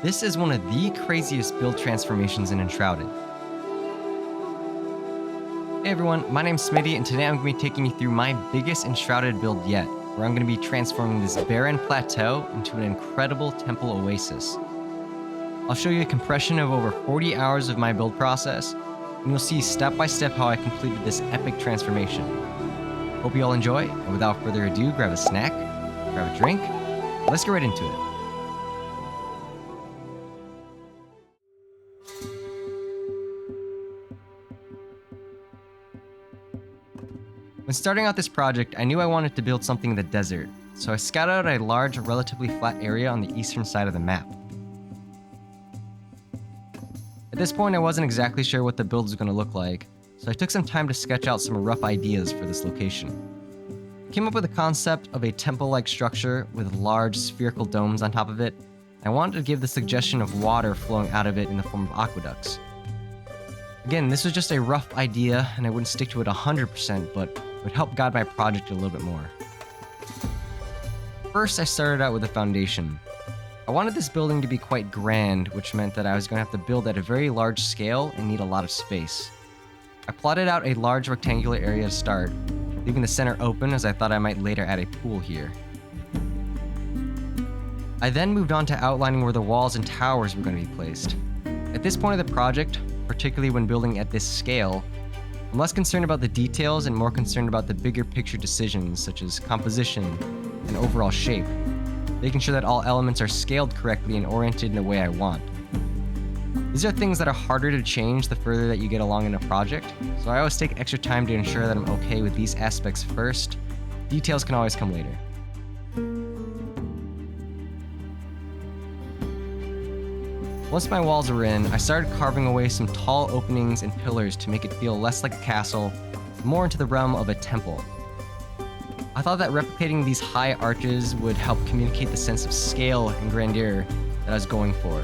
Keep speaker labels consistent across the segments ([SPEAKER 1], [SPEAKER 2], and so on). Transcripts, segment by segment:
[SPEAKER 1] This is one of the craziest build transformations in Enshrouded. Hey everyone, my name's Smitty, and today I'm going to be taking you through my biggest Enshrouded build yet, where I'm going to be transforming this barren plateau into an incredible temple oasis. I'll show you a compression of over 40 hours of my build process, and you'll see step by step how I completed this epic transformation. Hope you all enjoy, and without further ado, grab a snack, grab a drink, let's get right into it. When starting out this project, I knew I wanted to build something in the desert, so I scouted out a large, relatively flat area on the eastern side of the map. At this point, I wasn't exactly sure what the build was going to look like, so I took some time to sketch out some rough ideas for this location. I came up with a concept of a temple-like structure with large spherical domes on top of it. I wanted to give the suggestion of water flowing out of it in the form of aqueducts. Again, this was just a rough idea, and I wouldn't stick to it 100%, but would help guide my project a little bit more. First, I started out with a foundation. I wanted this building to be quite grand, which meant that I was going to have to build at a very large scale and need a lot of space. I plotted out a large rectangular area to start, leaving the center open as I thought I might later add a pool here. I then moved on to outlining where the walls and towers were going to be placed. At this point of the project, particularly when building at this scale, I'm less concerned about the details and more concerned about the bigger picture decisions such as composition and overall shape, making sure that all elements are scaled correctly and oriented in the way I want. These are things that are harder to change the further that you get along in a project, so I always take extra time to ensure that I'm okay with these aspects first. Details can always come later. Once my walls were in, I started carving away some tall openings and pillars to make it feel less like a castle, more into the realm of a temple. I thought that replicating these high arches would help communicate the sense of scale and grandeur that I was going for.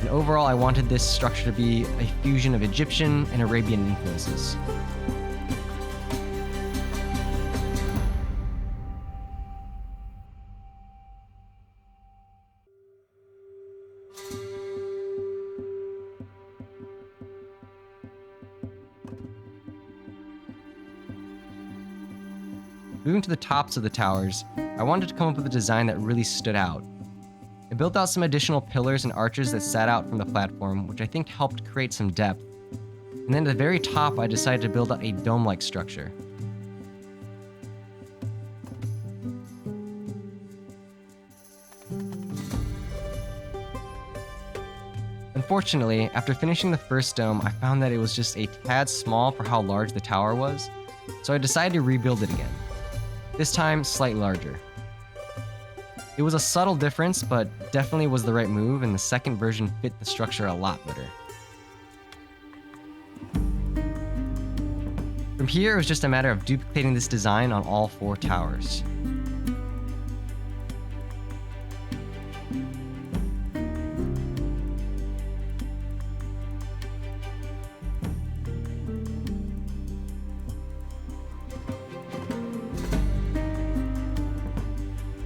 [SPEAKER 1] And overall, I wanted this structure to be a fusion of Egyptian and Arabian influences. Moving to the tops of the towers, I wanted to come up with a design that really stood out. I built out some additional pillars and arches that sat out from the platform, which I think helped create some depth. And then at the very top, I decided to build out a dome-like structure. Unfortunately, after finishing the first dome, I found that it was just a tad small for how large the tower was, so I decided to rebuild it again. This time, slightly larger. It was a subtle difference, but definitely was the right move, and the second version fit the structure a lot better. From here, it was just a matter of duplicating this design on all 4 towers.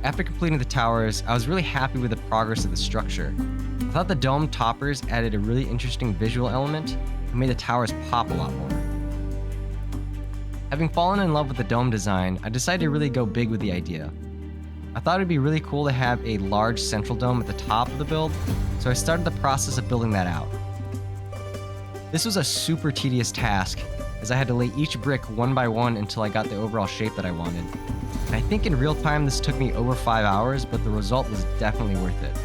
[SPEAKER 1] After completing the towers, I was really happy with the progress of the structure. I thought the dome toppers added a really interesting visual element and made the towers pop a lot more. Having fallen in love with the dome design, I decided to really go big with the idea. I thought it'd be really cool to have a large central dome at the top of the build, so I started the process of building that out. This was a super tedious task, as I had to lay each brick one by one until I got the overall shape that I wanted. I think in real time this took me over 5 hours, but the result was definitely worth it.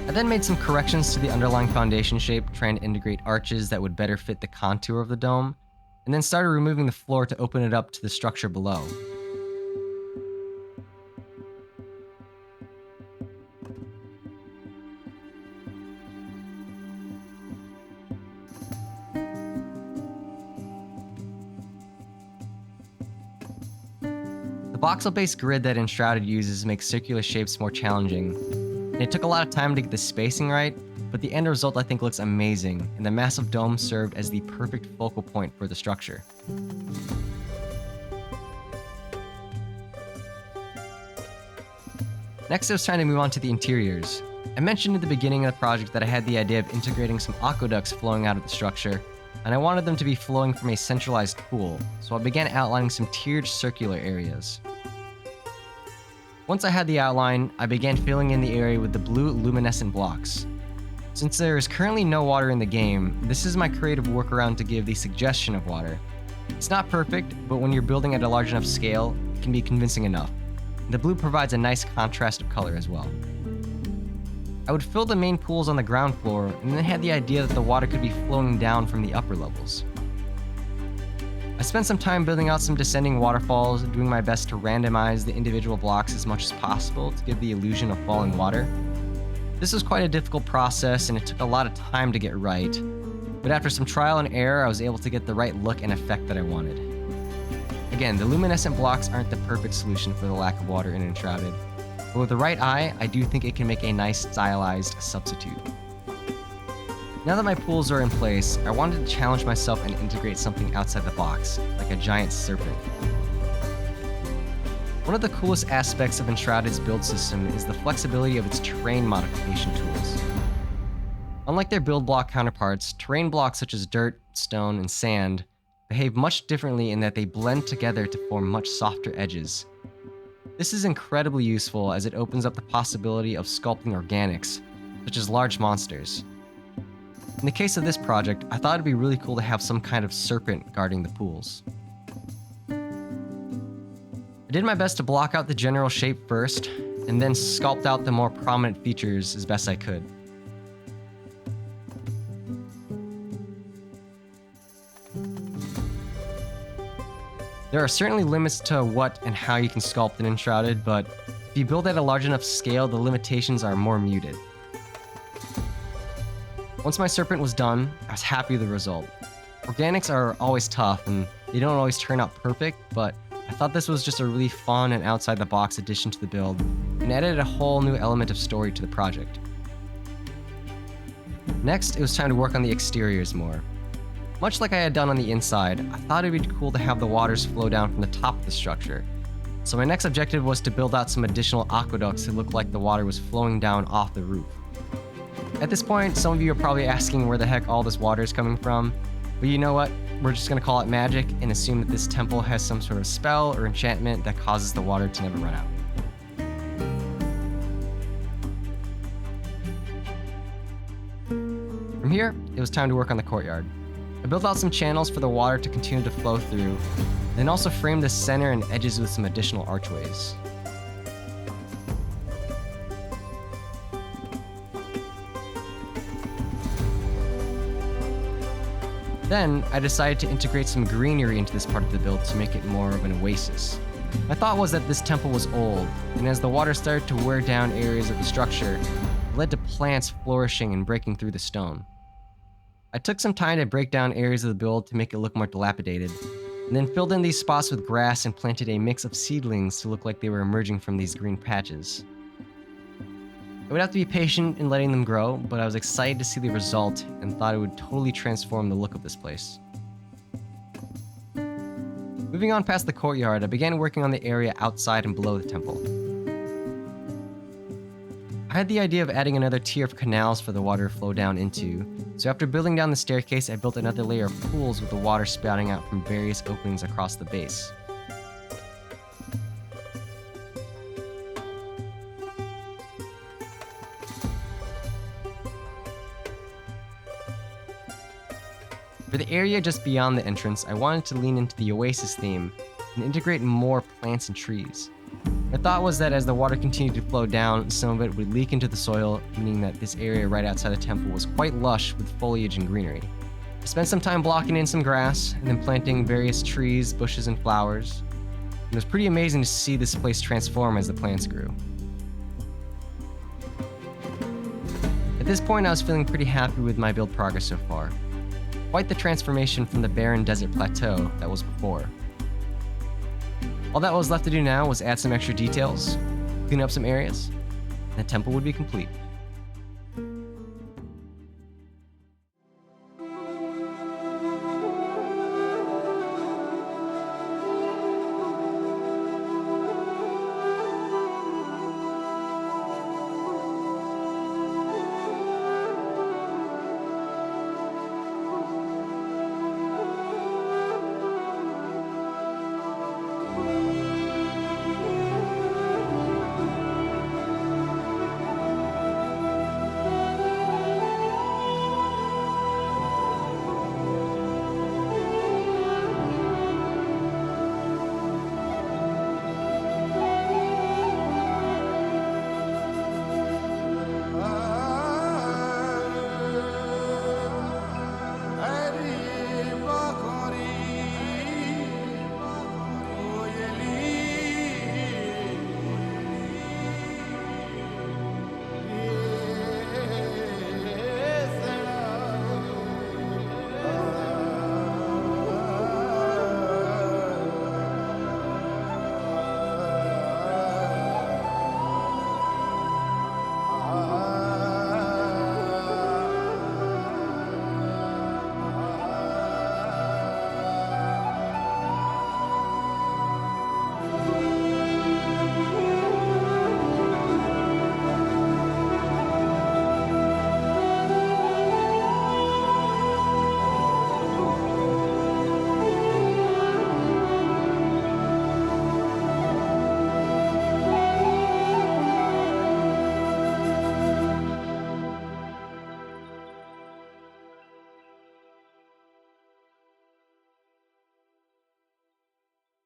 [SPEAKER 1] I then made some corrections to the underlying foundation shape, trying to integrate arches that would better fit the contour of the dome, and then started removing the floor to open it up to the structure below. The voxel-based grid that Enshrouded uses makes circular shapes more challenging, and it took a lot of time to get the spacing right, but the end result I think looks amazing, and the massive dome served as the perfect focal point for the structure. Next, it was time to move on to the interiors. I mentioned at the beginning of the project that I had the idea of integrating some aqueducts flowing out of the structure, and I wanted them to be flowing from a centralized pool, so I began outlining some tiered circular areas. Once I had the outline, I began filling in the area with the blue luminescent blocks. Since there is currently no water in the game, this is my creative workaround to give the suggestion of water. It's not perfect, but when you're building at a large enough scale, it can be convincing enough. The blue provides a nice contrast of color as well. I would fill the main pools on the ground floor, and then had the idea that the water could be flowing down from the upper levels. I spent some time building out some descending waterfalls, doing my best to randomize the individual blocks as much as possible to give the illusion of falling water. This was quite a difficult process, and it took a lot of time to get right, but after some trial and error, I was able to get the right look and effect that I wanted. Again, the luminescent blocks aren't the perfect solution for the lack of water in Enshrouded, but with the right eye, I do think it can make a nice stylized substitute. Now that my pools are in place, I wanted to challenge myself and integrate something outside the box, like a giant serpent. One of the coolest aspects of Enshrouded's build system is the flexibility of its terrain modification tools. Unlike their build block counterparts, terrain blocks such as dirt, stone, and sand behave much differently in that they blend together to form much softer edges. This is incredibly useful as it opens up the possibility of sculpting organics, such as large monsters. In the case of this project, I thought it'd be really cool to have some kind of serpent guarding the pools. I did my best to block out the general shape first, and then sculpt out the more prominent features as best I could. There are certainly limits to what and how you can sculpt an Enshrouded, but if you build at a large enough scale, the limitations are more muted. Once my serpent was done, I was happy with the result. Organics are always tough, and they don't always turn out perfect, but I thought this was just a really fun and outside-the-box addition to the build, and added a whole new element of story to the project. Next, it was time to work on the exteriors more. Much like I had done on the inside, I thought it'd be cool to have the waters flow down from the top of the structure. So my next objective was to build out some additional aqueducts that looked like the water was flowing down off the roof. At this point, some of you are probably asking where the heck all this water is coming from, but you know what? We're just gonna call it magic and assume that this temple has some sort of spell or enchantment that causes the water to never run out. From here, it was time to work on the courtyard. I built out some channels for the water to continue to flow through, and also framed the center and edges with some additional archways. Then, I decided to integrate some greenery into this part of the build to make it more of an oasis. My thought was that this temple was old, and as the water started to wear down areas of the structure, it led to plants flourishing and breaking through the stone. I took some time to break down areas of the build to make it look more dilapidated, and then filled in these spots with grass and planted a mix of seedlings to look like they were emerging from these green patches. I would have to be patient in letting them grow, but I was excited to see the result and thought it would totally transform the look of this place. Moving on past the courtyard, I began working on the area outside and below the temple. I had the idea of adding another tier of canals for the water to flow down into, so after building down the staircase, I built another layer of pools with the water spouting out from various openings across the base. For the area just beyond the entrance, I wanted to lean into the Oasis theme and integrate more plants and trees. My thought was that as the water continued to flow down, some of it would leak into the soil, meaning that this area right outside the temple was quite lush with foliage and greenery. I spent some time blocking in some grass and then planting various trees, bushes, and flowers. It was pretty amazing to see this place transform as the plants grew. At this point, I was feeling pretty happy with my build progress so far. Quite the transformation from the barren desert plateau that was before. All that was left to do now was add some extra details, clean up some areas, and the temple would be complete.